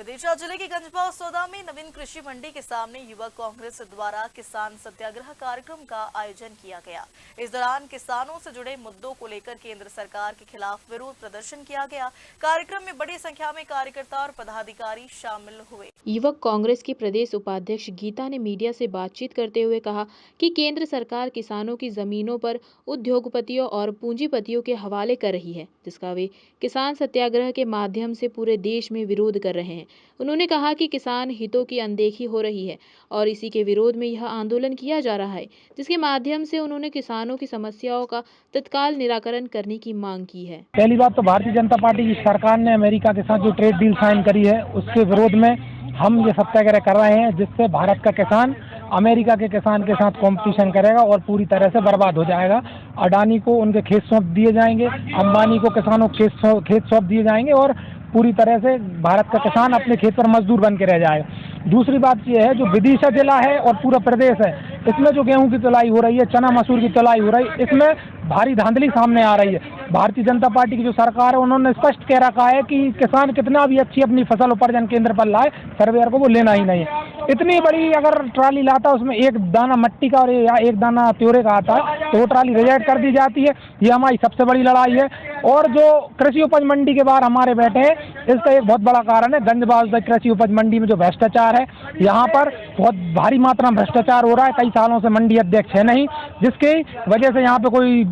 विदिशा जिले के गंजबाव सौदा में नवीन कृषि मंडी के सामने युवक कांग्रेस द्वारा किसान सत्याग्रह कार्यक्रम का आयोजन किया गया। इस दौरान किसानों से जुड़े मुद्दों को लेकर केंद्र सरकार के खिलाफ विरोध प्रदर्शन किया गया। कार्यक्रम में बड़ी संख्या में कार्यकर्ता और पदाधिकारी शामिल हुए। युवक कांग्रेस की प्रदेश उपाध्यक्ष गीता ने मीडिया से बातचीत करते हुए कहा कि केंद्र सरकार किसानों की जमीनों पर उद्योगपतियों और पूंजीपतियों के हवाले कर रही है, जिसका वे किसान सत्याग्रह के माध्यम से पूरे देश में विरोध कर रहे हैं। उन्होंने कहा कि किसान हितों की अनदेखी हो रही है और इसी के विरोध में यह आंदोलन किया जा रहा है, जिसके माध्यम से उन्होंने किसानों की समस्याओं का तत्काल निराकरण करने की मांग की है। पहली बात तो भारतीय जनता पार्टी की सरकार ने अमेरिका के साथ जो ट्रेड डील साइन करी है उसके विरोध में हम ये सत्याग्रह कर रहे हैं, जिससे भारत का किसान अमेरिका के किसान के साथ कंपटीशन करेगा और पूरी तरह से बर्बाद हो जाएगा। अडानी को उनके खेत सौंप दिए जाएंगे, अंबानी को किसानों को खेत सौंप दिए जाएंगे और पूरी तरह से भारत का किसान अपने खेत पर मजदूर बन के रह जाएगा। दूसरी बात यह है, जो विदिशा जिला है और पूरा प्रदेश है, इसमें जो गेहूं की तुलाई हो रही है, चना मसूर की तुलाई हो रही है, इसमें भारी धांधली सामने आ रही है। भारतीय जनता पार्टी की जो सरकार है उन्होंने स्पष्ट कह रखा है कि किसान कितना भी अच्छी अपनी फसल उपार्जन केंद्र पर लाए, सर्वेयर को वो लेना ही नहीं है। इतनी बड़ी अगर ट्राली लाता है उसमें एक दाना मट्टी का और या एक दाना त्योरे का आता है तो वो ट्राली रिजेक्ट कर दी जाती है। ये हमारी सबसे बड़ी लड़ाई है। और जो कृषि उपज मंडी के बाहर हमारे बैठे हैं, इसका एक बहुत बड़ा कारण है गंजबाव कृषि उपज मंडी में जो भ्रष्टाचार है। यहाँ पर बहुत भारी मात्रा में भ्रष्टाचार हो रहा है। कई सालों से मंडी अध्यक्ष है नहीं, जिसकी वजह से यहाँ पे कोई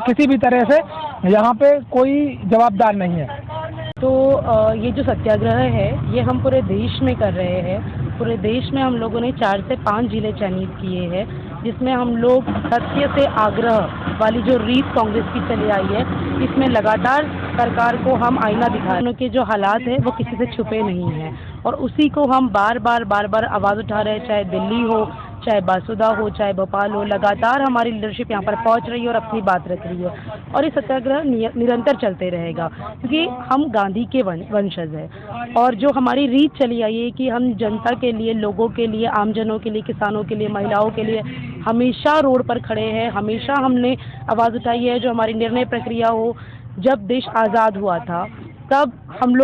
किसी भी तरह से यहाँ पे कोई जवाबदार नहीं है। तो ये जो सत्याग्रह है ये हम पूरे देश में कर रहे हैं। पूरे देश में हम लोगों ने 4 से 5 जिले चयनित किए हैं, जिसमें हम लोग सत्य से आग्रह वाली जो रीत कांग्रेस की चली आई है, इसमें लगातार सरकार को हम आईना दिखाएं। उनके जो हालात है वो किसी से छुपे नहीं हैं और उसी को हम बार बार आवाज़ उठा रहे हैं, चाहे दिल्ली हो, चाहे बासुदा हो, चाहे भोपाल हो। लगातार हमारी लीडरशिप यहाँ पर पहुँच रही है और अपनी बात रख रही है और ये सत्याग्रह निरंतर चलते रहेगा, क्योंकि हम गांधी के वंशज हैं। और जो हमारी रीत चली आई है कि हम जनता के लिए, लोगों के लिए, आमजनों के लिए, किसानों के लिए, महिलाओं के लिए हमेशा रोड पर खड़े हैं। हमेशा हमने आवाज़ उठाई है। जो हमारी निर्णय प्रक्रिया हो, जब देश आज़ाद हुआ था तब हम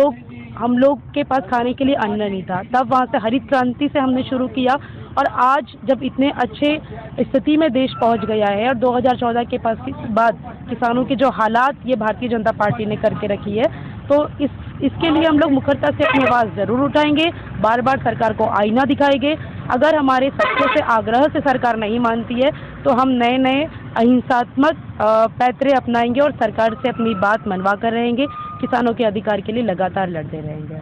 लोग के पास खाने के लिए अन्न नहीं था, तब वहाँ से हरित क्रांति से हमने शुरू किया और आज जब इतने अच्छे स्थिति में देश पहुँच गया है और 2014 के बाद किसानों के जो हालात ये भारतीय जनता पार्टी ने करके रखी है, तो इसके लिए हम लोग मुखरता से अपनी आवाज़ ज़रूर उठाएंगे, बार बार सरकार को आईना दिखाएंगे। अगर हमारे सत्य से आग्रह से सरकार नहीं मानती है तो हम नए अहिंसात्मक पैतरे अपनाएंगे और सरकार से अपनी बात मनवा कर रहेंगे। किसानों के अधिकार के लिए लगातार लड़ते रहेंगे।